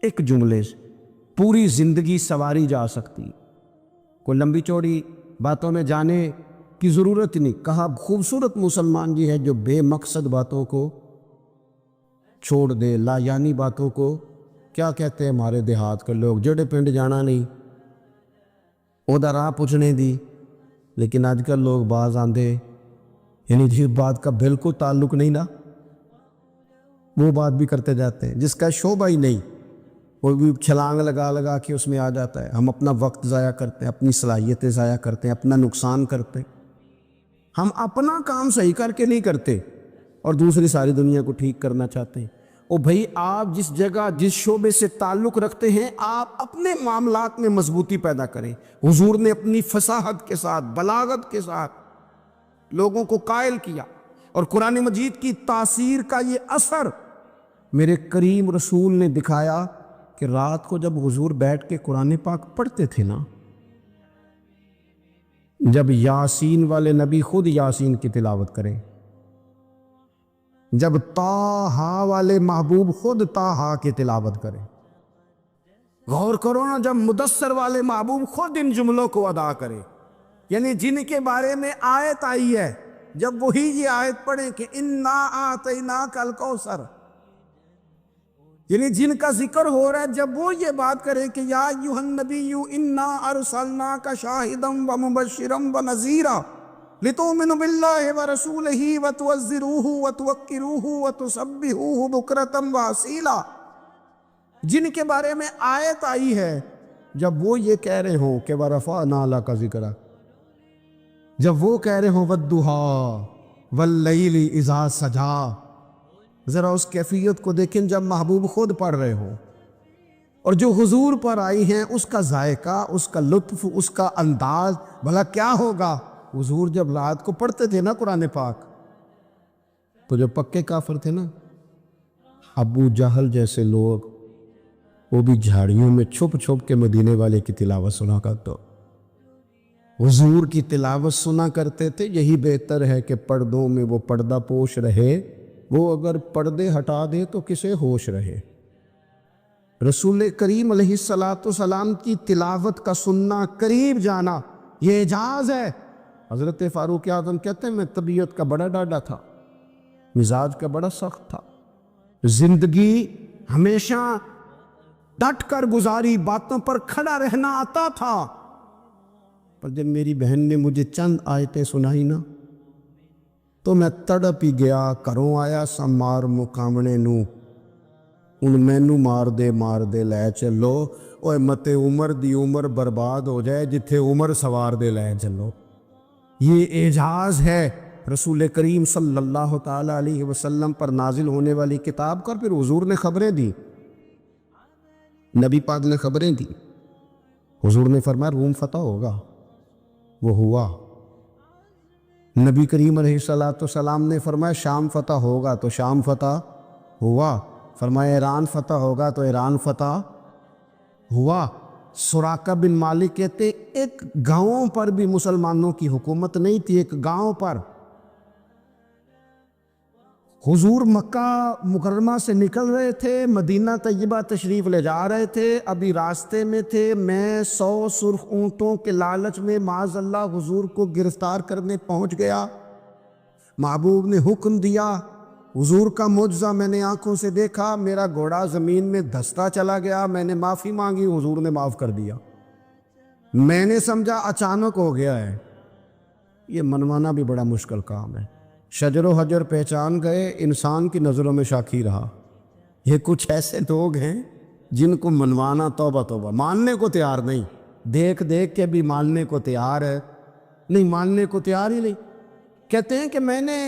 ایک جملے سے پوری زندگی سنواری جا سکتی. کوئی لمبی چوڑی باتوں میں جانے کی ضرورت نہیں. کہا خوبصورت مسلمان یہ ہے جو بے مقصد باتوں کو چھوڑ دے, لا یعنی باتوں کو. کیا کہتے ہیں ہمارے دیہات کے لوگ, جڑے پنڈ جانا نہیں اودا راہ پوچھنے دی. لیکن آج کل لوگ باز آندے یعنی جس بات کا بالکل تعلق نہیں نا وہ بات بھی کرتے جاتے ہیں, جس کا شعبہ ہی نہیں وہ بھی چھلانگ لگا لگا کے اس میں آ جاتا ہے. ہم اپنا وقت ضائع کرتے ہیں, اپنی صلاحیتیں ضائع کرتے ہیں, اپنا نقصان کرتے ہیں. ہم اپنا کام صحیح کر کے نہیں کرتے اور دوسری ساری دنیا کو ٹھیک کرنا چاہتے ہیں. او بھائی, آپ جس جگہ جس شعبے سے تعلق رکھتے ہیں آپ اپنے معاملات میں مضبوطی پیدا کریں. حضور نے اپنی فصاحت کے ساتھ, بلاغت کے ساتھ لوگوں کو قائل کیا, اور قرآن مجید کی تاثیر کا یہ اثر میرے کریم رسول نے دکھایا کہ رات کو جب حضور بیٹھ کے قرآن پاک پڑھتے تھے نا, جب یاسین والے نبی خود یاسین کی تلاوت کریں, جب طٰہٰ والے محبوب خود طٰہٰ کی تلاوت کریں, غور کرو نا, جب مدثر والے محبوب خود ان جملوں کو ادا کریں, یعنی جن کے بارے میں آیت آئی ہے, جب وہی یہ آیت پڑھیں کہ اِنَّا أَعْطَيْنَاكَ الْكَوْثَرَ, یعنی جن کا ذکر ہو رہا ہے, جب وہ یہ بات کریں کہ یا ایھا النبی انا ارسلناک شاہدا ومبشرا ونذیرا لتؤمنوا باللہ ورسولہ وتعزروہ وتوقروہ وتسبحوہ بکرۃ واصیلا, جن کے بارے میں آیت آئی ہے, جب وہ یہ کہہ رہے ہوں کہ ورفعنا لک ذکرک, جب وہ کہہ رہے ہوں والضحیٰ واللیل اذا سجا, ذرا اس کیفیت کو دیکھیں جب محبوب خود پڑھ رہے ہوں, اور جو حضور پر آئی ہیں اس کا ذائقہ, اس کا لطف, اس کا انداز بھلا کیا ہوگا. حضور جب رات کو پڑھتے تھے نا قرآن پاک, تو جو پکے کافر تھے نا, ابو جہل جیسے لوگ, وہ بھی جھاڑیوں میں چھپ چھپ کے مدینے والے کی تلاوت سنا کرتے, حضور کی تلاوت سنا کرتے تھے. یہی بہتر ہے کہ پردوں میں وہ پردہ پوش رہے, وہ اگر پردے ہٹا دے تو کسے ہوش رہے. رسول کریم علیہ السلام کی تلاوت کا سننا, قریب جانا, یہ اعجاز ہے. حضرت فاروق اعظم کہتے ہیں میں طبیعت کا بڑا ڈاڈا تھا, مزاج کا بڑا سخت تھا, زندگی ہمیشہ ڈٹ کر گزاری, باتوں پر کھڑا رہنا آتا تھا, پر جب میری بہن نے مجھے چند آیتیں سنائی نا تو میں تڑپ ہی گیا. کروں آیا سمار مقامنے نو, ان مینو مار دے لے چلو, اوے متے عمر دی عمر برباد ہو جائے جتھے عمر سوار دے لے چلو. یہ اعجاز ہے رسول کریم صلی اللہ تعالی علیہ وسلم پر نازل ہونے والی کتاب کا. پھر حضور نے خبریں دی, نبی پاک نے خبریں دی. حضور نے فرمایا روم فتح ہوگا, وہ ہوا. نبی کریم علیہ السلام نے فرمایا شام فتح ہوگا, تو شام فتح ہوا. فرمایا ایران فتح ہوگا, تو ایران فتح ہوا. سراقہ بن مالک کہتے ایک گاؤں پر بھی مسلمانوں کی حکومت نہیں تھی, ایک گاؤں پر. حضور مکہ مکرمہ سے نکل رہے تھے, مدینہ طیبہ تشریف لے جا رہے تھے, ابھی راستے میں تھے. میں 100 سرخ اونٹوں کے لالچ میں معاذ اللہ حضور کو گرفتار کرنے پہنچ گیا. محبوب نے حکم دیا, حضور کا معجزہ میں نے آنکھوں سے دیکھا, میرا گھوڑا زمین میں دھستا چلا گیا. میں نے معافی مانگی, حضور نے معاف کر دیا. میں نے سمجھا اچانک ہو گیا ہے. یہ منوانا بھی بڑا مشکل کام ہے. شجر و حجر پہچان گئے, انسان کی نظروں میں شاکی رہا. یہ کچھ ایسے لوگ ہیں جن کو منوانا توبہ توبہ, ماننے کو تیار نہیں, دیکھ دیکھ کے بھی ماننے کو تیار ہے نہیں, ماننے کو تیار ہی نہیں. کہتے ہیں کہ میں نے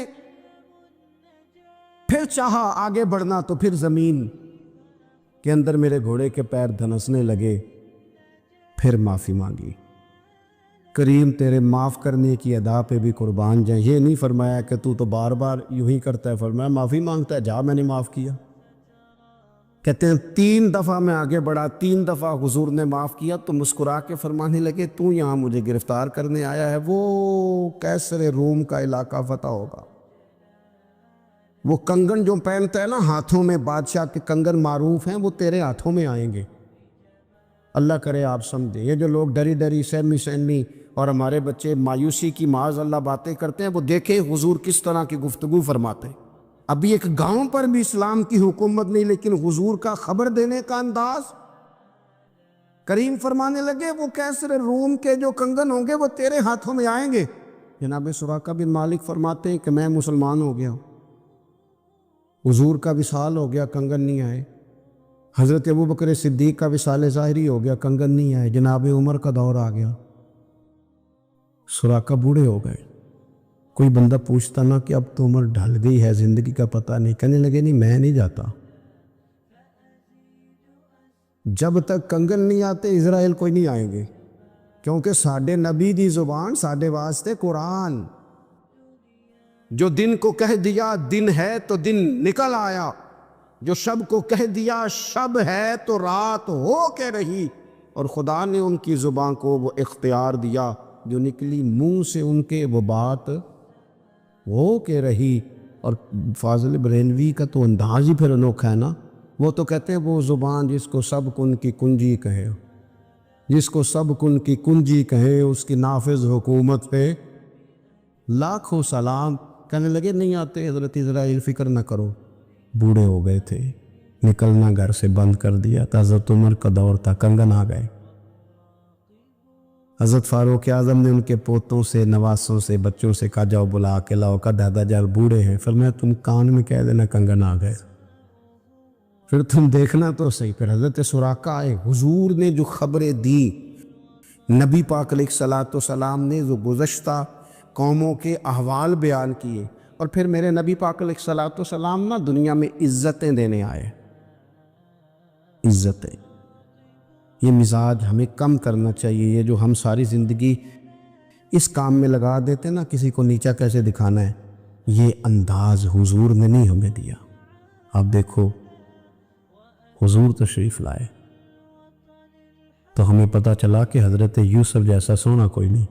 پھر چاہا آگے بڑھنا, تو پھر زمین کے اندر میرے گھوڑے کے پیر دھنسنے لگے, پھر معافی مانگی. کریم تیرے معاف کرنے کی ادا پہ بھی قربان جائیں. یہ نہیں فرمایا کہ تو بار بار یوں ہی کرتا ہے, فرمایا معافی مانگتا ہے, جا میں نے معاف کیا. کہتے ہیں 3 دفعہ میں آگے بڑھا, 3 دفعہ حضور نے معاف کیا, تو مسکرا کے فرمانے لگے تو یہاں مجھے گرفتار کرنے آیا ہے, وہ کیسر روم کا علاقہ فتح ہوگا. وہ کنگن جو پہنتا ہے نا ہاتھوں میں، بادشاہ کے کنگن معروف ہیں، وہ تیرے ہاتھوں میں آئیں گے۔ اللہ کرے آپ سمجھیں۔ یہ جو لوگ ڈری ڈری سہمی سہمی اور ہمارے بچے مایوسی کی معاذ اللہ باتیں کرتے ہیں، وہ دیکھیں حضور کس طرح کی گفتگو فرماتے ہیں۔ ابھی ایک گاؤں پر بھی اسلام کی حکومت نہیں، لیکن حضور کا خبر دینے کا انداز۔ کریم فرمانے لگے وہ کیسر روم کے جو کنگن ہوں گے وہ تیرے ہاتھوں میں آئیں گے۔ جناب سراقہ بن مالک فرماتے ہیں کہ میں مسلمان ہو گیا، حضور کا وصال ہو گیا، کنگن نہیں آئے۔ حضرت ابوبکر صدیق کا وصال ظاہری ہو گیا، کنگن نہیں آئے۔ جناب عمر کا دور آ گیا، سراقہ بوڑھے ہو گئے۔ کوئی بندہ پوچھتا نا کہ اب تو عمر ڈھل گئی ہے، زندگی کا پتہ نہیں، کہنے لگے نہیں میں نہیں جاتا، جب تک کنگن نہیں آتے اسرائیل کوئی نہیں آئیں گے، کیونکہ ساڈے نبی دی زبان ساڈے واسطے قرآن، جو دن کو کہہ دیا دن ہے تو دن نکل آیا، جو شب کو کہہ دیا شب ہے تو رات ہو کے رہی، اور خدا نے ان کی زبان کو وہ اختیار دیا، جو نکلی منہ سے ان کے وہ بات ہو کے رہی۔ اور فاضل بریلوی کا تو انداز ہی پھر انوکھا ہے نا، وہ تو کہتے ہیں وہ زبان جس کو سب کن کی کنجی کہے، جس کو سب کن کی کنجی کہے، اس کی نافذ حکومت پہ لاکھوں سلام۔ کہنے لگے نہیں آتے حضرت اسرائیل، فکر نہ کرو، بوڑھے ہو گئے تھے، نکلنا گھر سے بند کر دیا تھا، حضرت عمر کا دور تھا، کنگن آ گئے۔ حضرت فاروق اعظم نے ان کے پوتوں سے، نواسوں سے، بچوں سے کہا جاؤ بلا کے لاؤ، کا دادا جان بوڑھے ہیں، فرمایا تم کان میں کہہ دینا کنگن آ گئے، پھر تم دیکھنا تو صحیح۔ پھر حضرت سراقہ آئے، حضور نے جو خبریں دی، نبی پاک علیہ الصلوۃ والسلام نے جو گزشتہ قوموں کے احوال بیان کیے، اور پھر میرے نبی پاک علیہ الصلوۃ والسلام نا دنیا میں عزتیں دینے آئے، عزتیں۔ یہ مزاج ہمیں کم کرنا چاہیے، یہ جو ہم ساری زندگی اس کام میں لگا دیتے نا کسی کو نیچا کیسے دکھانا ہے، یہ انداز حضور نے نہیں ہمیں دیا۔ آپ دیکھو حضور تشریف لائے تو ہمیں پتہ چلا کہ حضرت یوسف جیسا سونا کوئی نہیں،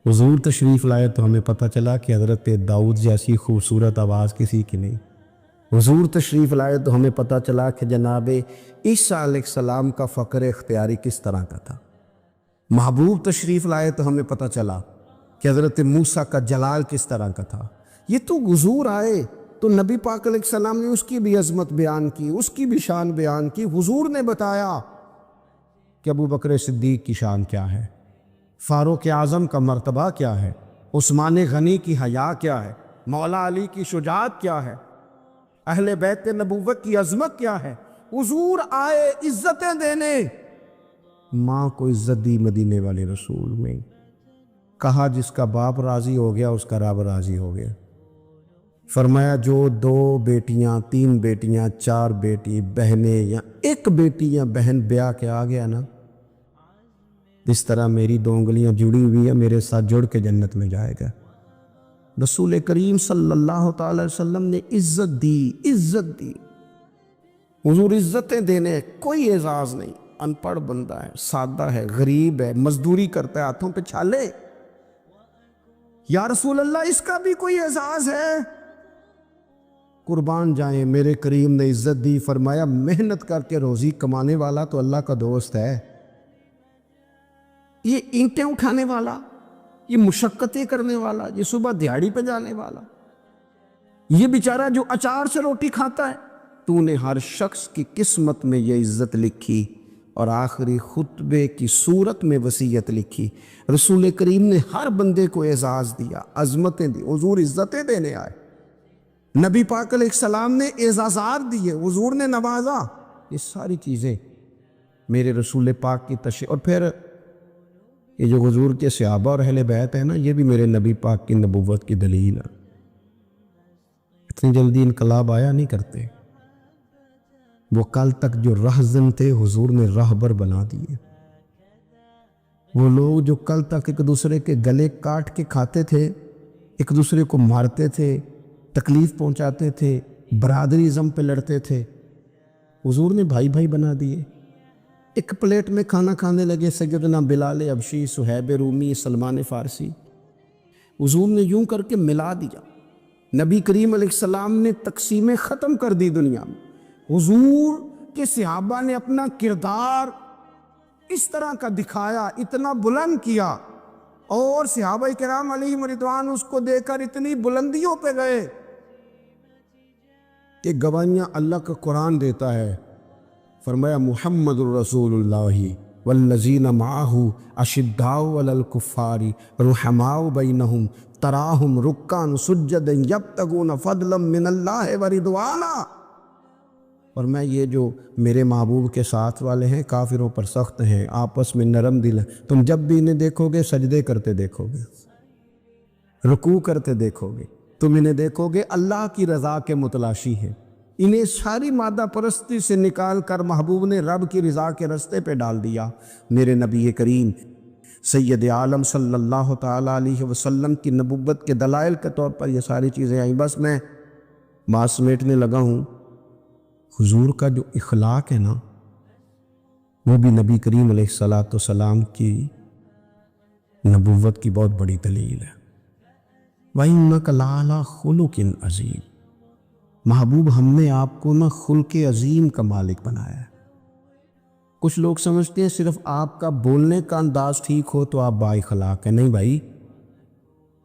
حضور تشریف لائے تو ہمیں پتہ چلا کہ حضرت داؤد جیسی خوبصورت آواز کسی کی نہیں، حضور تشریف لائے تو ہمیں پتہ چلا کہ جناب عیسیٰ علیہ السلام کا فقر اختیاری کس طرح کا تھا، محبوب تشریف لائے تو ہمیں پتہ چلا کہ حضرت موسیٰ کا جلال کس طرح کا تھا۔ یہ تو حضور آئے تو نبی پاک علیہ السلام نے اس کی بھی عظمت بیان کی، اس کی بھی شان بیان کی، حضور نے بتایا کہ ابوبکر صدیق کی شان کیا ہے، فاروق اعظم کا مرتبہ کیا ہے، عثمان غنی کی حیا کیا ہے، مولا علی کی شجاعت کیا ہے، اہل بیت نبوت کی عظمت کیا ہے۔ حضور آئے عزتیں دینے، ماں کو عزت دی مدینے والے رسول میں، کہا جس کا باپ راضی ہو گیا اس کا رب راضی ہو گیا، فرمایا جو 2 بیٹیاں 3 بیٹیاں 4 بیٹی بہنیں یا 1 بیٹی یا بہن بیاہ کے آ گیا نا، اس طرح میری 2 انگلیاں جڑی ہوئی ہیں، میرے ساتھ جڑ کے جنت میں جائے گا۔ رسول کریم صلی اللہ تعالی وسلم نے عزت دی، عزت دی۔ حضور عزتیں دینے، کوئی اعزاز نہیں، ان پڑھ بندہ ہے، سادہ ہے، غریب ہے، مزدوری کرتا ہے، ہاتھوں پہ چھالے، یا رسول اللہ اس کا بھی کوئی اعزاز ہے؟ قربان جائیں، میرے کریم نے عزت دی، فرمایا محنت کر کے روزی کمانے والا تو اللہ کا دوست ہے، یہ اینٹیں اٹھانے والا، یہ مشقتیں کرنے والا، یہ صبح دیہڑی پہ جانے والا، یہ بیچارہ جو اچار سے روٹی کھاتا ہے، تو نے ہر شخص کی قسمت میں یہ عزت لکھی اور آخری خطبے کی صورت میں وصیت لکھی۔ رسول کریم نے ہر بندے کو اعزاز دیا، عظمتیں دی، حضور عزتیں دینے آئے۔ نبی پاک علیہ السلام نے اعزازات دیے، حضور نے نوازا، یہ ساری چیزیں میرے رسول پاک کی تشریف۔ اور پھر یہ جو حضور کے صحابہ اور اہل بیت ہیں نا، یہ بھی میرے نبی پاک کی نبوت کی دلیل ہے۔ اتنی جلدی انقلاب آیا نہیں کرتے، وہ کل تک جو رہزن تھے حضور نے راہبر بنا دیے۔ وہ لوگ جو کل تک ایک دوسرے کے گلے کاٹ کے کھاتے تھے، ایک دوسرے کو مارتے تھے، تکلیف پہنچاتے تھے، برادریزم پہ لڑتے تھے، حضور نے بھائی بھائی بنا دیے۔ ایک پلیٹ میں کھانا کھانے لگے، سیدنا بلال حبشی، صہیب رومی، سلمان فارسی، حضور نے یوں کر کے ملا دیا۔ نبی کریم علیہ السلام نے تقسیمیں ختم کر دی دنیا میں. حضور کے صحابہ نے اپنا کردار اس طرح کا دکھایا، اتنا بلند کیا، اور صحابہ کرام علیہم رضوان اس کو دیکھ کر اتنی بلندیوں پہ گئے کہ گواہیاں اللہ کا قرآن دیتا ہے. فرمایا محمد الرسول اللہ والذین معہ اشداء علی الکفار رحماء بینہم تراہم رکعا سجدا یبتغون فضلا من اللہ ورضوانا. اور میں یہ جو میرے محبوب کے ساتھ والے ہیں کافروں پر سخت ہیں، آپس میں نرم دل ہیں. تم جب بھی انہیں دیکھو گے سجدے کرتے دیکھو گے، رکوع کرتے دیکھو گے، تم انہیں دیکھو گے اللہ کی رضا کے متلاشی ہیں. انہیں ساری مادہ پرستی سے نکال کر محبوب نے رب کی رضا کے رستے پہ ڈال دیا. میرے نبی کریم سید عالم صلی اللہ تعالیٰ علیہ وسلم کی نبوت کے دلائل کے طور پر یہ ساری چیزیں آئیں. بس میں بات سمیٹنے لگا ہوں. حضور کا جو اخلاق ہے نا، وہ بھی نبی کریم علیہ السلام کی نبوت کی بہت بڑی دلیل ہے. وَإِنَّكَ لَعَلَىٰ خُلُقٍ عَظِيمٍ. محبوب ہم نے آپ کو نا خلق عظیم کا مالک بنایا ہے. کچھ لوگ سمجھتے ہیں صرف آپ کا بولنے کا انداز ٹھیک ہو تو آپ با اخلاق ہیں. نہیں بھائی،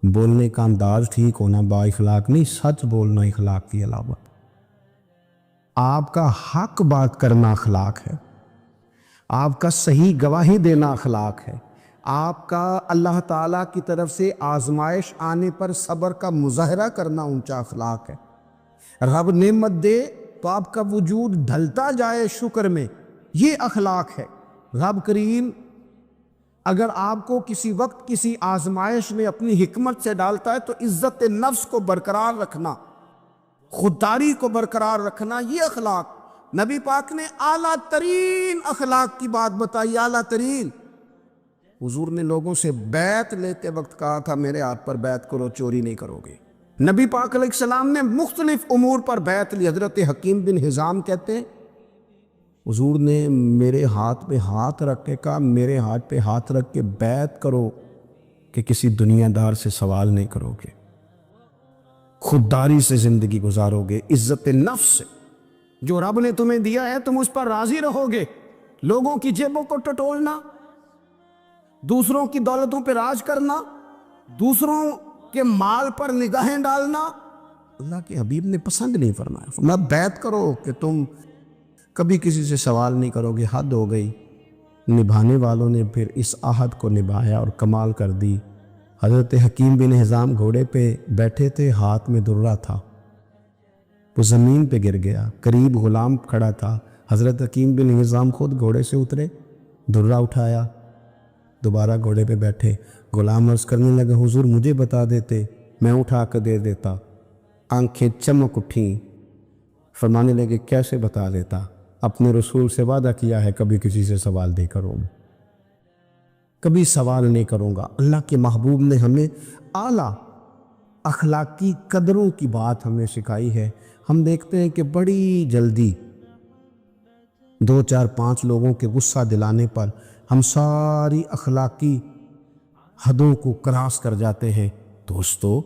بولنے کا انداز ٹھیک ہونا با اخلاق نہیں، سچ بولنا اخلاق کی علامت. آپ کا حق بات کرنا اخلاق ہے، آپ کا صحیح گواہی دینا اخلاق ہے، آپ کا اللہ تعالیٰ کی طرف سے آزمائش آنے پر صبر کا مظاہرہ کرنا اونچا اخلاق ہے. رب نعمت دے تو آپ کا وجود ڈھلتا جائے شکر میں، یہ اخلاق ہے. رب کریم اگر آپ کو کسی وقت کسی آزمائش میں اپنی حکمت سے ڈالتا ہے تو عزت نفس کو برقرار رکھنا، خودداری کو برقرار رکھنا، یہ اخلاق. نبی پاک نے اعلیٰ ترین اخلاق کی بات بتائی، اعلیٰ ترین. حضور نے لوگوں سے بیعت لیتے وقت کہا تھا میرے ہاتھ پر بیعت کرو، چوری نہیں کرو گے. نبی پاک علیہ السلام نے مختلف امور پر بیعت لی. حضرت حکیم بن حزام کہتے ہیں حضور نے میرے ہاتھ پہ ہاتھ رکھ کے کہا میرے ہاتھ پہ ہاتھ رکھ کے بیعت کرو کہ کسی دنیا دار سے سوال نہیں کرو گے، خودداری سے زندگی گزارو گے، عزت نفس سے. جو رب نے تمہیں دیا ہے تم اس پر راضی رہو گے. لوگوں کی جیبوں کو ٹٹولنا، دوسروں کی دولتوں پہ راج کرنا، دوسروں کے مال پر نگاہیں ڈالنا اللہ کے حبیب نے پسند نہیں فرمایا. فرمایا بیعت کرو کہ تم کبھی کسی سے سوال نہیں کرو گے. حد ہو گئی. نبھانے والوں نے پھر اس عہد کو نبھایا اور کمال کر دی. حضرت حکیم بن حزام گھوڑے پہ بیٹھے تھے، ہاتھ میں درہ تھا، وہ زمین پہ گر گیا. قریب غلام کھڑا تھا. حضرت حکیم بن حزام خود گھوڑے سے اترے، درہ اٹھایا، دوبارہ گھوڑے پہ بیٹھے. غلام عرض کرنے لگا حضور مجھے بتا دیتے میں اٹھا کر دے دیتا. آنکھیں چمک اٹھیں. فرمانے لگے کیسے بتا دیتا؟ اپنے رسول سے وعدہ کیا ہے کبھی کسی سے سوال نہیں کروں، کبھی سوال نہیں کروں گا. اللہ کے محبوب نے ہمیں اعلیٰ اخلاقی قدروں کی بات ہمیں سکھائی ہے. ہم دیکھتے ہیں کہ بڑی جلدی 2 4 5 لوگوں کے غصہ دلانے پر ہم ساری اخلاقی حدوں کو کراس کر جاتے ہیں. دوستو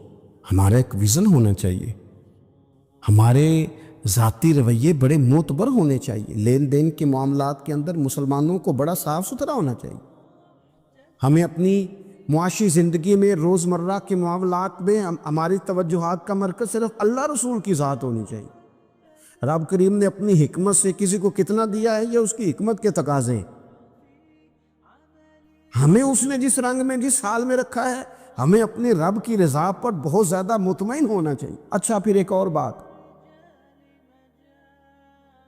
ہمارا ایک ویژن ہونا چاہیے، ہمارے ذاتی رویے بڑے معتبر ہونے چاہیے. لین دین کے معاملات کے اندر مسلمانوں کو بڑا صاف ستھرا ہونا چاہیے. ہمیں اپنی معاشی زندگی میں روزمرہ کے معاملات میں ہماری توجہات کا مرکز صرف اللہ رسول کی ذات ہونی چاہیے. رب کریم نے اپنی حکمت سے کسی کو کتنا دیا ہے یہ اس کی حکمت کے تقاضے ہیں. ہمیں اس نے جس رنگ میں جس حال میں رکھا ہے ہمیں اپنے رب کی رضا پر بہت زیادہ مطمئن ہونا چاہیے. اچھا پھر ایک اور بات،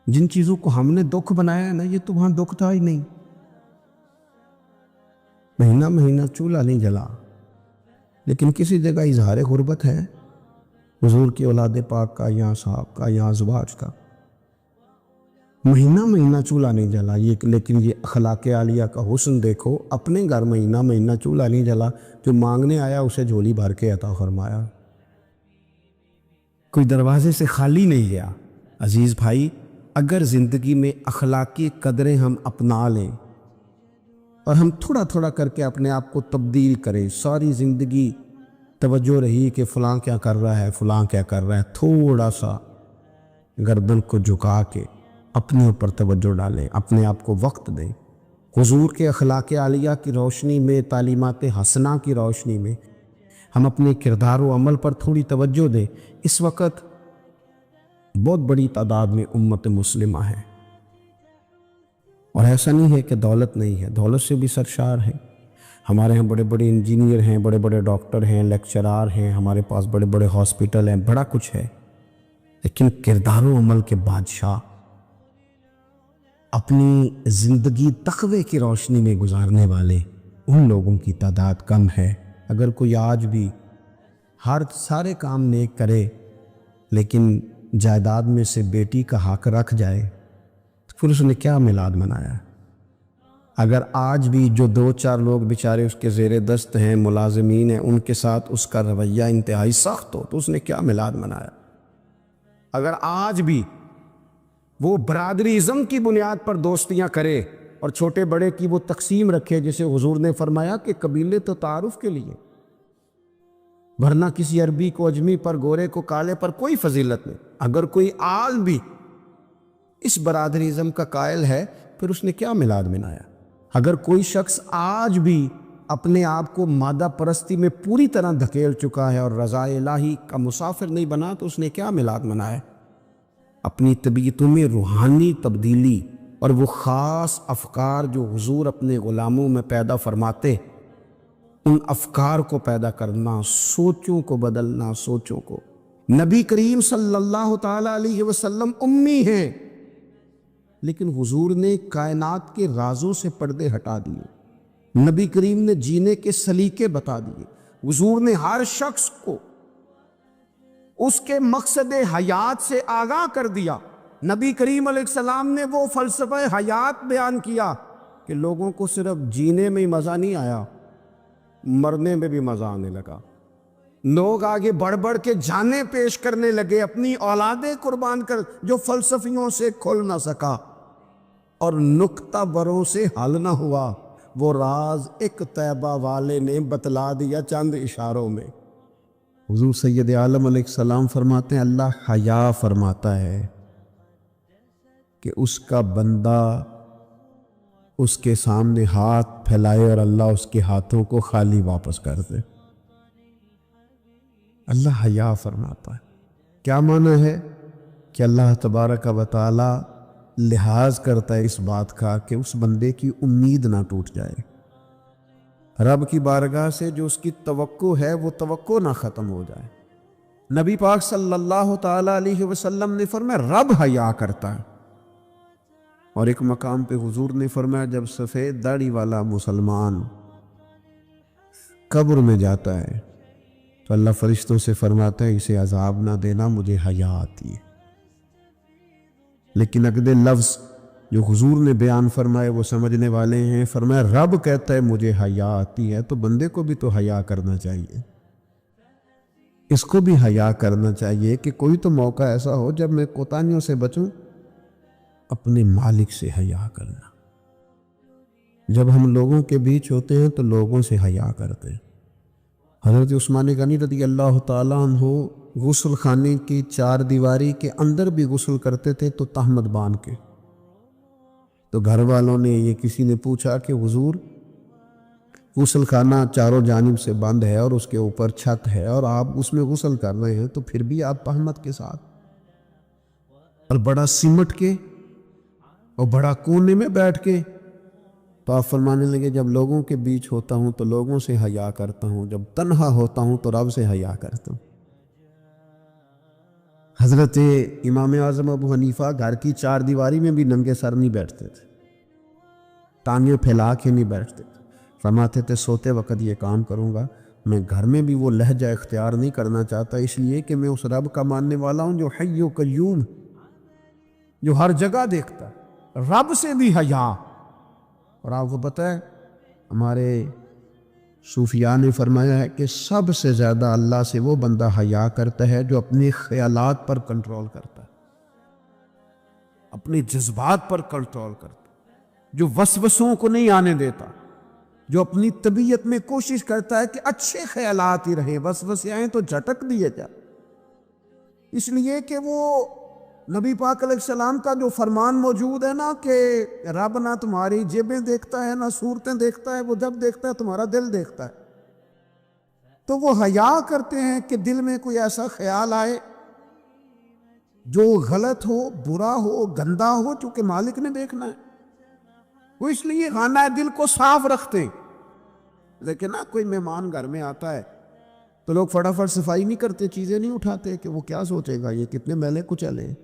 جن چیزوں کو ہم نے دکھ بنایا ہے نا یہ تو وہاں دکھ تھا ہی نہیں. مہینہ مہینہ چولہا نہیں جلا، لیکن کسی جگہ اظہار غربت ہے حضور کی اولاد پاک کا یا صاحب کا یا ازواج کا. مہینہ مہینہ چولہا نہیں جلا لیکن یہ اخلاق عالیہ کا حسن دیکھو. اپنے گھر مہینہ مہینہ چولہا نہیں جلا، جو مانگنے آیا اسے جھولی بھر کے عطا فرمایا، کوئی دروازے سے خالی نہیں گیا. عزیز بھائی اگر زندگی میں اخلاقی قدریں ہم اپنا لیں اور ہم تھوڑا تھوڑا کر کے اپنے آپ کو تبدیل کریں، ساری زندگی توجہ رہی کہ فلاں کیا کر رہا ہے، فلاں کیا کر رہا ہے، تھوڑا سا گردن کو جھکا کے اپنے اوپر توجہ ڈالیں، اپنے آپ کو وقت دیں۔ حضور کے اخلاق عالیہ کی روشنی میں، تعلیمات حسنہ کی روشنی میں ہم اپنے کردار و عمل پر تھوڑی توجہ دیں۔ اس وقت بہت بڑی تعداد میں امت مسلمہ ہے، اور ایسا نہیں ہے کہ دولت نہیں ہے، دولت سے بھی سرشار ہے۔ ہمارے ہاں بڑے بڑے انجینئر ہیں، بڑے بڑے ڈاکٹر ہیں، لیکچرار ہیں، ہمارے پاس بڑے بڑے ہاسپٹل ہیں، بڑا کچھ ہے، لیکن کردار و عمل کے بادشاہ اپنی زندگی تقوی کی روشنی میں گزارنے والے ان لوگوں کی تعداد کم ہے۔ اگر کوئی آج بھی سارے کام نیک کرے لیکن جائیداد میں سے بیٹی کا حق رکھ جائے تو پھر اس نے کیا میلاد منایا؟ اگر آج بھی جو 2-4 لوگ بیچارے اس کے زیر دست ہیں، ملازمین ہیں، ان کے ساتھ اس کا رویہ انتہائی سخت ہو تو اس نے کیا میلاد منایا؟ اگر آج بھی وہ برادری ازم کی بنیاد پر دوستیاں کرے اور چھوٹے بڑے کی وہ تقسیم رکھے، جسے حضور نے فرمایا کہ قبیلے تو تعارف کے لیے، ورنہ کسی عربی کو اجمی پر، گورے کو کالے پر کوئی فضیلت نہیں۔ اگر کوئی آج بھی اس برادری ازم کا قائل ہے پھر اس نے کیا میلاد منایا؟ اگر کوئی شخص آج بھی اپنے آپ کو مادہ پرستی میں پوری طرح دھکیل چکا ہے اور رضا الہی کا مسافر نہیں بنا تو اس نے کیا میلاد منایا؟ اپنی طبیعتوں میں روحانی تبدیلی اور وہ خاص افکار جو حضور اپنے غلاموں میں پیدا فرماتے، ان افکار کو پیدا کرنا، سوچوں کو بدلنا، سوچوں کو۔ نبی کریم صلی اللہ تعالیٰ علیہ وسلم امی ہیں، لیکن حضور نے کائنات کے رازوں سے پردے ہٹا دیے، نبی کریم نے جینے کے سلیقے بتا دیے، حضور نے ہر شخص کو اس کے مقصد حیات سے آگاہ کر دیا۔ نبی کریم علیہ السلام نے وہ فلسفہ حیات بیان کیا کہ لوگوں کو صرف جینے میں ہی مزہ نہیں آیا، مرنے میں بھی مزہ آنے لگا۔ لوگ آگے بڑھ بڑھ کے جانیں پیش کرنے لگے، اپنی اولادیں قربان کر، جو فلسفیوں سے کھل نہ سکا اور نکتہ بروں سے حل نہ ہوا، وہ راز ایک طیبہ والے نے بتلا دیا چند اشاروں میں۔ حضور سید عالم علیہ السلام فرماتے ہیں اللہ حیا فرماتا ہے کہ اس کا بندہ اس کے سامنے ہاتھ پھیلائے اور اللہ اس کے ہاتھوں کو خالی واپس کر دے۔ اللہ حیا فرماتا ہے۔ کیا معنی ہے؟ کہ اللہ تبارک و تعالی لحاظ کرتا ہے اس بات کا کہ اس بندے کی امید نہ ٹوٹ جائے، رب کی بارگاہ سے جو اس کی توقع ہے وہ توقع نہ ختم ہو جائے۔ نبی پاک صلی اللہ تعالیٰ علیہ وسلم نے فرمایا رب حیا کرتا ہے، اور ایک مقام پہ حضور نے فرمایا جب سفید داڑھی والا مسلمان قبر میں جاتا ہے تو اللہ فرشتوں سے فرماتا ہے اسے عذاب نہ دینا، مجھے حیا آتی ہے۔ لیکن اگلے لفظ جو حضور نے بیان فرمائے وہ سمجھنے والے ہیں، فرمایا رب کہتا ہے مجھے حیا آتی ہے، تو بندے کو بھی تو حیا کرنا چاہیے، اس کو بھی حیا کرنا چاہیے کہ کوئی تو موقع ایسا ہو جب میں کوتاہیوں سے بچوں۔ اپنے مالک سے حیا کرنا، جب ہم لوگوں کے بیچ ہوتے ہیں تو لوگوں سے حیا کرتے ہیں۔ حضرت عثمان غنی رضی اللہ تعالیٰ عنہ غسل خانے کی 4 دیواری کے اندر بھی غسل کرتے تھے تو تہمت باندھ کے۔ تو گھر والوں نے، یہ کسی نے پوچھا کہ حضور غسل خانہ چاروں جانب سے بند ہے اور اس کے اوپر چھت ہے اور آپ اس میں غسل کر رہے ہیں تو پھر بھی آپ تہمت کے ساتھ، اور بڑا سمٹ کے اور بڑا کونے میں بیٹھ کے۔ تو آپ فرمانے لگے جب لوگوں کے بیچ ہوتا ہوں تو لوگوں سے حیا کرتا ہوں، جب تنہا ہوتا ہوں تو رب سے حیا کرتا ہوں۔ حضرت امام اعظم ابو حنیفہ گھر کی 4 دیواری میں بھی ننگے سر نہیں بیٹھتے تھے، ٹانگیں پھیلا کے نہیں بیٹھتے تھے، فرماتے تھے سوتے وقت یہ کام کروں گا، میں گھر میں بھی وہ لہجہ اختیار نہیں کرنا چاہتا، اس لیے کہ میں اس رب کا ماننے والا ہوں جو حی و قیوم، جو ہر جگہ دیکھتا ہے، رب سے بھی حیا۔ اور آپ کو پتہ ہے ہمارے صوفیاء نے فرمایا ہے کہ سب سے زیادہ اللہ سے وہ بندہ حیا کرتا ہے جو اپنے خیالات پر کنٹرول کرتا ہے، اپنے جذبات پر کنٹرول کرتا ہے، جو وسوسوں کو نہیں آنے دیتا، جو اپنی طبیعت میں کوشش کرتا ہے کہ اچھے خیالات ہی رہیں، وسوسے آئیں تو جھٹک دیے جائے، اس لیے کہ وہ نبی پاک علیہ السلام کا جو فرمان موجود ہے نا کہ رب نہ تمہاری جیبیں دیکھتا ہے نہ صورتیں دیکھتا ہے، وہ جب دیکھتا ہے تمہارا دل دیکھتا ہے. تو وہ حیا کرتے ہیں کہ دل میں کوئی ایسا خیال آئے جو غلط ہو، برا ہو، گندا ہو، چونکہ مالک نے دیکھنا ہے. وہ اس لیے خانہ دل کو صاف رکھتے. لیکن نا کوئی مہمان گھر میں آتا ہے تو لوگ فٹافٹ صفائی نہیں کرتے، چیزیں نہیں اٹھاتے کہ وہ کیا سوچے گا، یہ کتنے میلے کچیلے ہیں.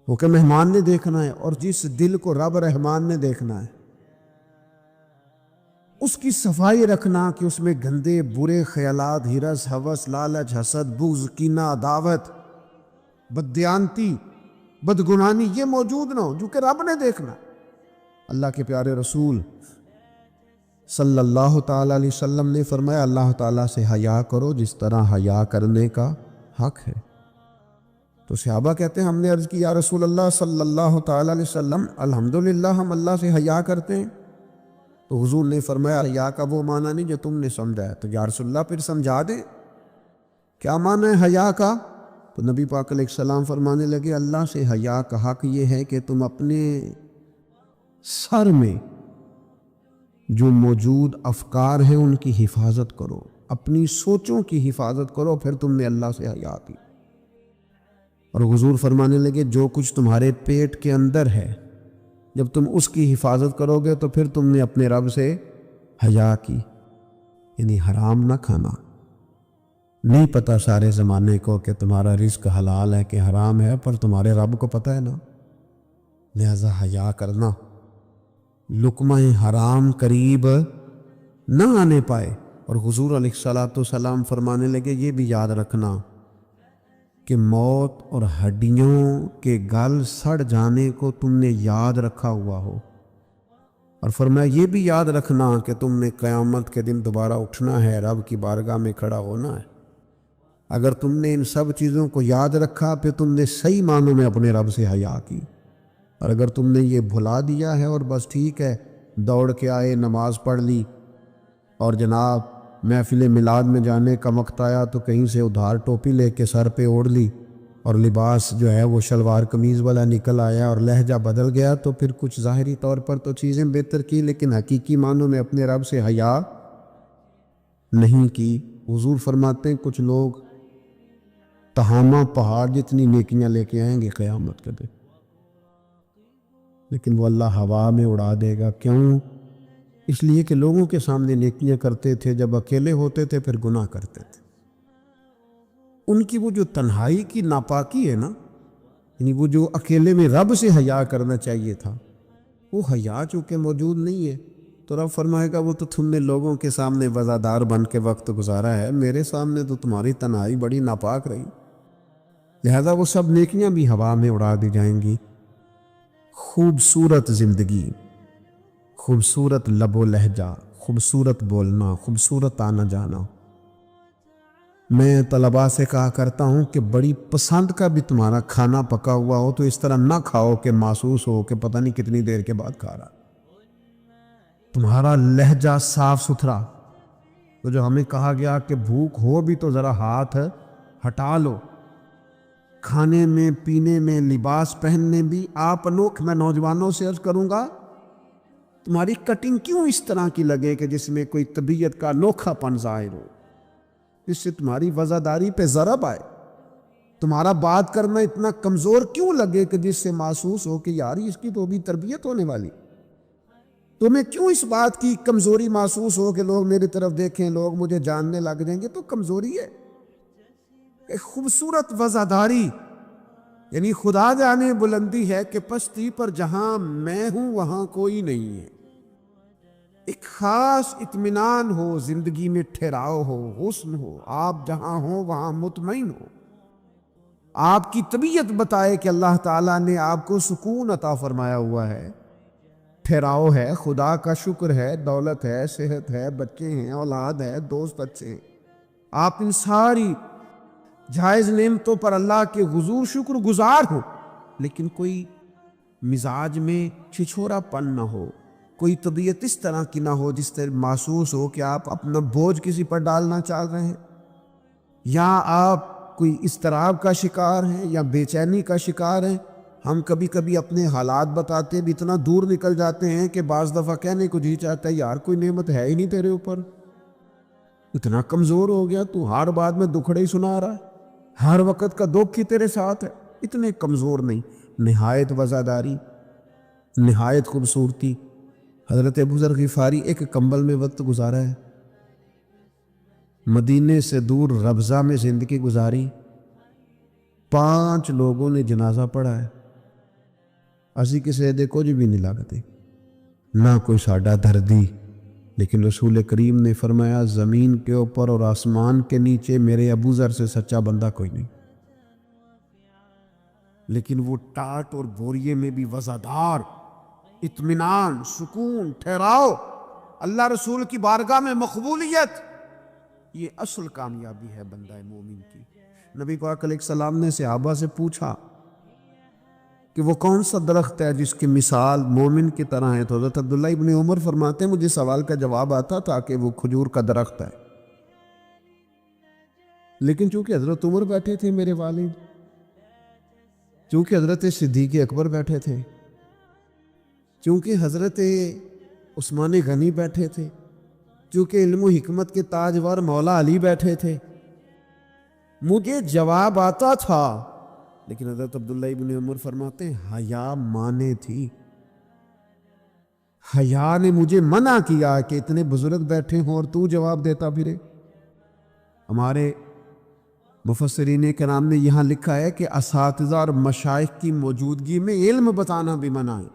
وہ کہ مہمان نے دیکھنا ہے، اور جس دل کو رب رحمان نے دیکھنا ہے اس کی صفائی رکھنا کہ اس میں گندے برے خیالات، ہرس، ہوس، لالچ، حسد، بغض، کینہ، عداوت، بددیانتی، بدگمانی یہ موجود نہ ہو، جو کہ رب نے دیکھنا. اللہ کے پیارے رسول صلی اللہ تعالیٰ علیہ وسلم نے فرمایا اللہ تعالیٰ سے حیا کرو جس طرح حیا کرنے کا حق ہے. تو صحابہ کہتے ہیں ہم نے عرض کی یا رسول اللہ صلی اللہ تعالیٰ علیہ وسلم الحمدللہ ہم اللہ سے حیا کرتے ہیں. تو حضور نے فرمایا حیا کا وہ معنی نہیں جو تم نے سمجھا ہے. تو یا رسول اللہ پھر سمجھا دیں کیا معنی ہے حیا کا. تو نبی پاک علیہ السلام فرمانے لگے اللہ سے حیا کا حق یہ ہے کہ تم اپنے سر میں جو موجود افکار ہیں ان کی حفاظت کرو، اپنی سوچوں کی حفاظت کرو، پھر تم نے اللہ سے حیا کی. اور حضور فرمانے لگے جو کچھ تمہارے پیٹ کے اندر ہے جب تم اس کی حفاظت کرو گے تو پھر تم نے اپنے رب سے حیا کی. یعنی حرام نہ کھانا. نہیں پتہ سارے زمانے کو کہ تمہارا رزق حلال ہے کہ حرام ہے، پر تمہارے رب کو پتہ ہے نا، لہذا حیا کرنا، لقمہ حرام قریب نہ آنے پائے. اور حضور علیہ الصلوۃ والسلام فرمانے لگے یہ بھی یاد رکھنا کہ موت اور ہڈیوں کے گل سڑ جانے کو تم نے یاد رکھا ہوا ہو، اور فرمایا یہ بھی یاد رکھنا کہ تم نے قیامت کے دن دوبارہ اٹھنا ہے، رب کی بارگاہ میں کھڑا ہونا ہے. اگر تم نے ان سب چیزوں کو یاد رکھا پھر تم نے صحیح معنوں میں اپنے رب سے حیا کی. اور اگر تم نے یہ بھلا دیا ہے اور بس ٹھیک ہے دوڑ کے آئے، نماز پڑھ لی، اور جناب محفل میلاد میں جانے کا وقت آیا تو کہیں سے ادھار ٹوپی لے کے سر پہ اوڑھ لی اور لباس جو ہے وہ شلوار قمیض والا نکل آیا اور لہجہ بدل گیا، تو پھر کچھ ظاہری طور پر تو چیزیں بہتر کی لیکن حقیقی معنوں میں اپنے رب سے حیا نہیں کی. حضور فرماتے ہیں کچھ لوگ تہامہ پہاڑ جتنی نیکیاں لے کے آئیں گے قیامت کے دن، لیکن وہ اللہ ہوا میں اڑا دے گا. کیوں؟ اس لیے کہ لوگوں کے سامنے نیکیاں کرتے تھے، جب اکیلے ہوتے تھے پھر گناہ کرتے تھے. ان کی وہ جو تنہائی کی ناپاکی ہے نا، یعنی وہ جو اکیلے میں رب سے حیا کرنا چاہیے تھا، وہ حیا چونکہ موجود نہیں ہے تو رب فرمائے گا وہ تو تم نے لوگوں کے سامنے وزادار بن کے وقت گزارا ہے، میرے سامنے تو تمہاری تنہائی بڑی ناپاک رہی، لہذا وہ سب نیکیاں بھی ہوا میں اڑا دی جائیں گی. خوبصورت زندگی، خوبصورت لب و لہجہ، خوبصورت بولنا، خوبصورت آنا جانا. میں طلباء سے کہا کرتا ہوں کہ بڑی پسند کا بھی تمہارا کھانا پکا ہوا ہو تو اس طرح نہ کھاؤ کہ محسوس ہو کہ پتہ نہیں کتنی دیر کے بعد کھا رہا. تمہارا لہجہ صاف ستھرا، تو جو ہمیں کہا گیا کہ بھوک ہو بھی تو ذرا ہاتھ ہٹا لو، کھانے میں، پینے میں، لباس پہننے بھی. آپ انوکھ میں نوجوانوں سے عرض کروں گا تمہاری کٹنگ کیوں اس طرح کی لگے کہ جس میں کوئی طبیعت کا انوکھا پن ظاہر ہو، جس سے تمہاری وزاداری پہ ضرب آئے. تمہارا بات کرنا اتنا کمزور کیوں لگے کہ جس سے محسوس ہو کہ یار اس کی تو بھی تربیت ہونے والی. تمہیں کیوں اس بات کی کمزوری محسوس ہو کہ لوگ میری طرف دیکھیں، لوگ مجھے جاننے لگ جائیں گے. تو کمزوری ہے. ایک خوبصورت وزاداری، یعنی خدا جانے بلندی ہے کہ پشتی پر جہاں میں ہوں وہاں کوئی نہیں ہے. ایک خاص اطمینان ہو، زندگی میں ٹھہراؤ ہو، حسن ہو، آپ جہاں ہوں وہاں مطمئن ہو. آپ کی طبیعت بتائے کہ اللہ تعالیٰ نے آپ کو سکون عطا فرمایا ہوا ہے، ٹھہراؤ ہے، خدا کا شکر ہے، دولت ہے، صحت ہے، بچے ہیں، اولاد ہے، دوست اچھے ہیں. آپ ان ساری جائز نعمتوں پر اللہ کے حضور شکر گزار ہو، لیکن کوئی مزاج میں چھچھورا پن نہ ہو، کوئی طبیعت اس طرح کی نہ ہو جس سے محسوس ہو کہ آپ اپنا بوجھ کسی پر ڈالنا چاہ رہے ہیں، یا آپ کوئی اضطراب کا شکار ہیں یا بے چینی کا شکار ہیں۔ ہم کبھی کبھی اپنے حالات بتاتے بھی اتنا دور نکل جاتے ہیں کہ بعض دفعہ کہنے کو جی چاہتا ہے یار کوئی نعمت ہے ہی نہیں تیرے اوپر، اتنا کمزور ہو گیا، تو ہر بات میں دکھڑے ہی سنا رہا ہے، ہر وقت کا دکھ ہی تیرے ساتھ ہے۔ اتنے کمزور نہیں، نہایت وفاداری، نہایت خوبصورتی۔ حضرت ابو ذر غفاری ایک کمبل میں وقت گزارا ہے، مدینے سے دور ربضہ میں زندگی گزاری، 5 لوگوں نے جنازہ پڑھا ہے، اسی کسی دے کچھ بھی نہیں لگتے، نہ کوئی ساڈا دردی، لیکن رسول کریم نے فرمایا زمین کے اوپر اور آسمان کے نیچے میرے ابو ذر سے سچا بندہ کوئی نہیں۔ لیکن وہ ٹاٹ اور بوریے میں بھی وزادار، اطمینان، سکون، ٹھہراؤ، اللہ رسول کی بارگاہ میں مقبولیت، یہ اصل کامیابی ہے بندہ مومن کی۔ نبی پاک علیہ السلام نے صحابہ سے پوچھا کہ وہ کون سا درخت ہے جس کی مثال مومن کی طرح ہے، تو حضرت عبداللہ ابن عمر فرماتے ہیں مجھے سوال کا جواب آتا تھا کہ وہ کھجور کا درخت ہے، لیکن چونکہ حضرت عمر بیٹھے تھے میرے والد، چونکہ حضرت صدیق اکبر بیٹھے تھے، چونکہ حضرت عثمان غنی بیٹھے تھے، چونکہ علم و حکمت کے تاجور مولا علی بیٹھے تھے، مجھے جواب آتا تھا، لیکن حضرت عبداللہ ابن عمر فرماتے ہیں حیا مانے تھی، حیا نے مجھے منع کیا کہ اتنے بزرگ بیٹھے ہوں اور تو جواب دیتا پھرے۔ ہمارے مفسرین کرام نے یہاں لکھا ہے کہ اساتذہ اور مشائخ کی موجودگی میں علم بتانا بھی منع ہے۔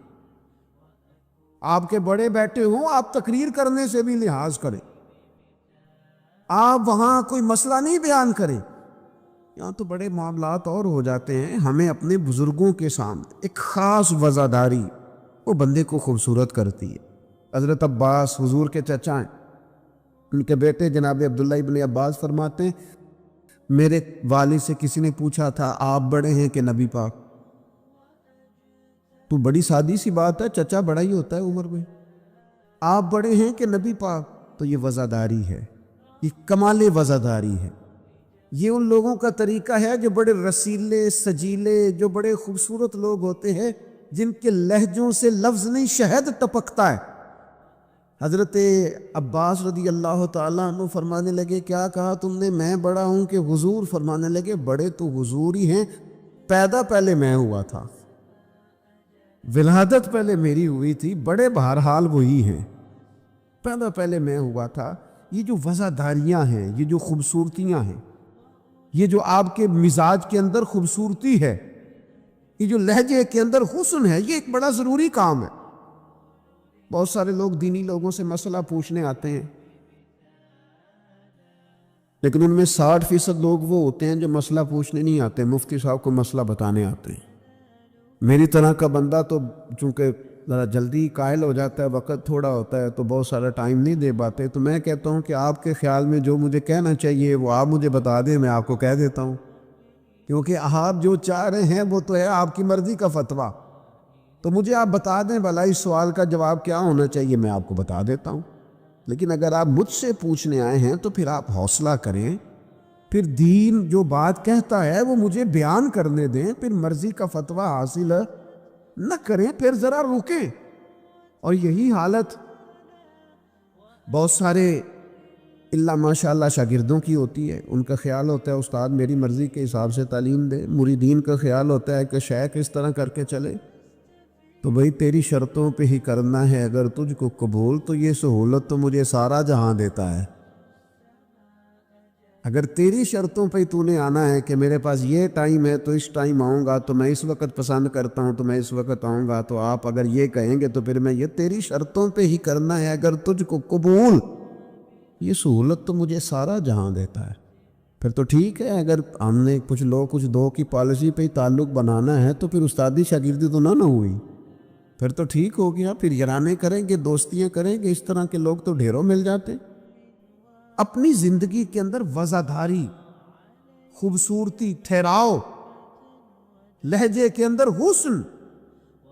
آپ کے بڑے بیٹھے ہوں، آپ تقریر کرنے سے بھی لحاظ کریں، آپ وہاں کوئی مسئلہ نہیں بیان کریں، یہاں تو بڑے معاملات اور ہو جاتے ہیں۔ ہمیں اپنے بزرگوں کے سامنے ایک خاص وزاداری وہ بندے کو خوبصورت کرتی ہے۔ حضرت عباس حضور کے چچا ہیں، ان کے بیٹے جناب عبداللہ ابن عباس فرماتے ہیں میرے والد سے کسی نے پوچھا تھا آپ بڑے ہیں کہ نبی پاک؟ تو بڑی سادی سی بات ہے، چچا بڑا ہی ہوتا ہے عمر میں، آپ بڑے ہیں کہ نبی پاک؟ تو یہ وزاداری ہے، یہ کمال وزاداری ہے۔ یہ ان لوگوں کا طریقہ ہے جو بڑے رسیلے سجیلے، جو بڑے خوبصورت لوگ ہوتے ہیں، جن کے لہجوں سے لفظ نہیں شہد ٹپکتا ہے۔ حضرت عباس رضی اللہ تعالیٰ عنہ فرمانے لگے کیا کہا تم نے؟ میں بڑا ہوں کہ حضور؟ فرمانے لگے بڑے تو حضور ہی ہیں، پیدا پہلے میں ہوا تھا، ولادت پہلے میری ہوئی تھی، بڑے بہرحال وہی ہیں، پیدا پہلے میں ہوا تھا۔ یہ جو وزاداریاں ہیں، یہ جو خوبصورتیاں ہیں، یہ جو آپ کے مزاج کے اندر خوبصورتی ہے، یہ جو لہجے کے اندر حسن ہے، یہ ایک بڑا ضروری کام ہے۔ بہت سارے لوگ دینی لوگوں سے مسئلہ پوچھنے آتے ہیں، لیکن ان میں 60% لوگ وہ ہوتے ہیں جو مسئلہ پوچھنے نہیں آتے، مفتی صاحب کو مسئلہ بتانے آتے ہیں۔ میری طرح کا بندہ تو چونکہ ذرا جلدی قائل ہو جاتا ہے، وقت تھوڑا ہوتا ہے، تو بہت سارا ٹائم نہیں دے پاتے، تو میں کہتا ہوں کہ آپ کے خیال میں جو مجھے کہنا چاہیے وہ آپ مجھے بتا دیں، میں آپ کو کہہ دیتا ہوں، کیونکہ آپ جو چاہ رہے ہیں وہ تو ہے آپ کی مرضی کا فتویٰ، تو مجھے آپ بتا دیں بھلا اس سوال کا جواب کیا ہونا چاہیے، میں آپ کو بتا دیتا ہوں۔ لیکن اگر آپ مجھ سے پوچھنے آئے ہیں تو پھر آپ حوصلہ کریں، پھر دین جو بات کہتا ہے وہ مجھے بیان کرنے دیں، پھر مرضی کا فتویٰ حاصل نہ کریں، پھر ذرا رکیں۔ اور یہی حالت بہت سارے اللہ ماشاء اللہ شاگردوں کی ہوتی ہے، ان کا خیال ہوتا ہے استاد میری مرضی کے حساب سے تعلیم دے، مریدین کا خیال ہوتا ہے کہ شیخ اس طرح کر کے چلے، تو بھئی تیری شرطوں پہ ہی کرنا ہے، اگر تجھ کو قبول تو یہ سہولت تو مجھے سارا جہاں دیتا ہے۔ اگر تیری شرطوں پہ تو نے آنا ہے کہ میرے پاس یہ ٹائم ہے تو اس ٹائم آؤں گا، تو میں اس وقت پسند کرتا ہوں تو میں اس وقت آؤں گا، تو آپ اگر یہ کہیں گے تو پھر میں یہ تیری شرطوں پہ ہی کرنا ہے، اگر تجھ کو قبول، یہ سہولت تو مجھے سارا جہاں دیتا ہے۔ پھر تو ٹھیک ہے، اگر ہم نے کچھ لوگ کچھ دو کی پالیسی پہ ہی تعلق بنانا ہے تو پھر استادی شاگردی تو نہ ہوئی، پھر تو ٹھیک ہو گیا، پھر یارانے کریں گے، دوستیاں کریں گے، اس طرح کے لوگ تو ڈھیروں مل جاتے۔ اپنی زندگی کے اندر وزاداری، خوبصورتی، ٹھہراؤ، لہجے کے اندر حسن،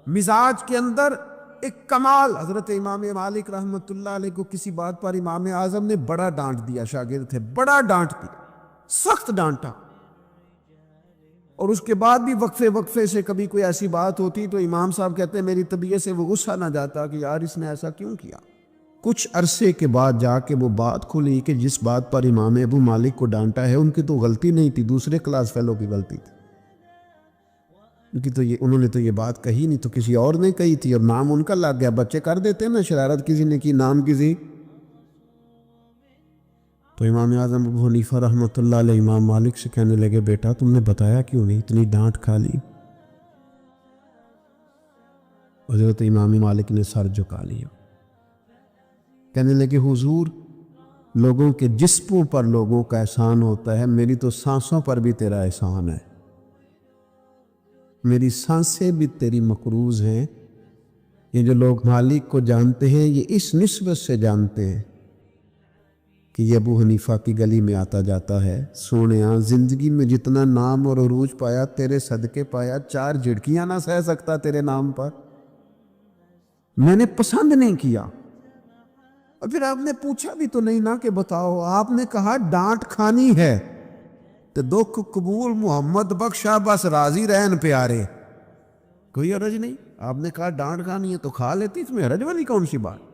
مزاج کے اندر ایک کمال، حضرت امام مالک رحمۃ اللہ علیہ کو کسی بات پر امام اعظم نے بڑا ڈانٹ دیا، شاگرد تھے، بڑا ڈانٹ دیا، سخت ڈانٹا، اور اس کے بعد بھی وقفے سے کبھی کوئی ایسی بات ہوتی تو امام صاحب کہتے ہیں میری طبیعت سے وہ غصہ نہ جاتا کہ یار اس نے ایسا کیوں کیا۔ کچھ عرصے کے بعد جا کے وہ بات کھلی کہ جس بات پر امام ابو مالک کو ڈانٹا ہے ان کی تو غلطی نہیں تھی، دوسرے کلاس فیلو کی غلطی تھی، انہوں نے تو یہ بات کہی نہیں، تو کسی اور نے کہی تھی اور نام ان کا لگ گیا۔ بچے کر دیتے ہیں نا شرارت، کسی نے کی نام کسی، تو امام اعظم ابو حنیفہ رحمۃ اللہ علیہ امام مالک سے کہنے لگے بیٹا تم نے بتایا کیوں نہیں، اتنی ڈانٹ کھا لی؟ حضرت امام مالک نے سر جھکا لیا، کہنے لگے حضور لوگوں کے جسموں پر لوگوں کا احسان ہوتا ہے، میری تو سانسوں پر بھی تیرا احسان ہے، میری سانسیں بھی تیری مقروض ہیں۔ یہ جو لوگ مالک کو جانتے ہیں یہ اس نسبت سے جانتے ہیں کہ یہ ابو حنیفہ کی گلی میں آتا جاتا ہے، سونیاں زندگی میں جتنا نام اور عروج پایا تیرے صدقے پایا، 4 جھڑکیاں نہ سہ سکتا تیرے نام پر، میں نے پسند نہیں کیا۔ اور پھر آپ نے پوچھا بھی تو نہیں نا کہ بتاؤ، آپ نے کہا ڈانٹ کھانی ہے تو دکھ قبول محمد بخشا بس راضی رہن پیارے، کوئی حرج نہیں۔ آپ نے کہا ڈانٹ کھانی ہے تو کھا لیتی، اس میں حرج والی کون سی بات؟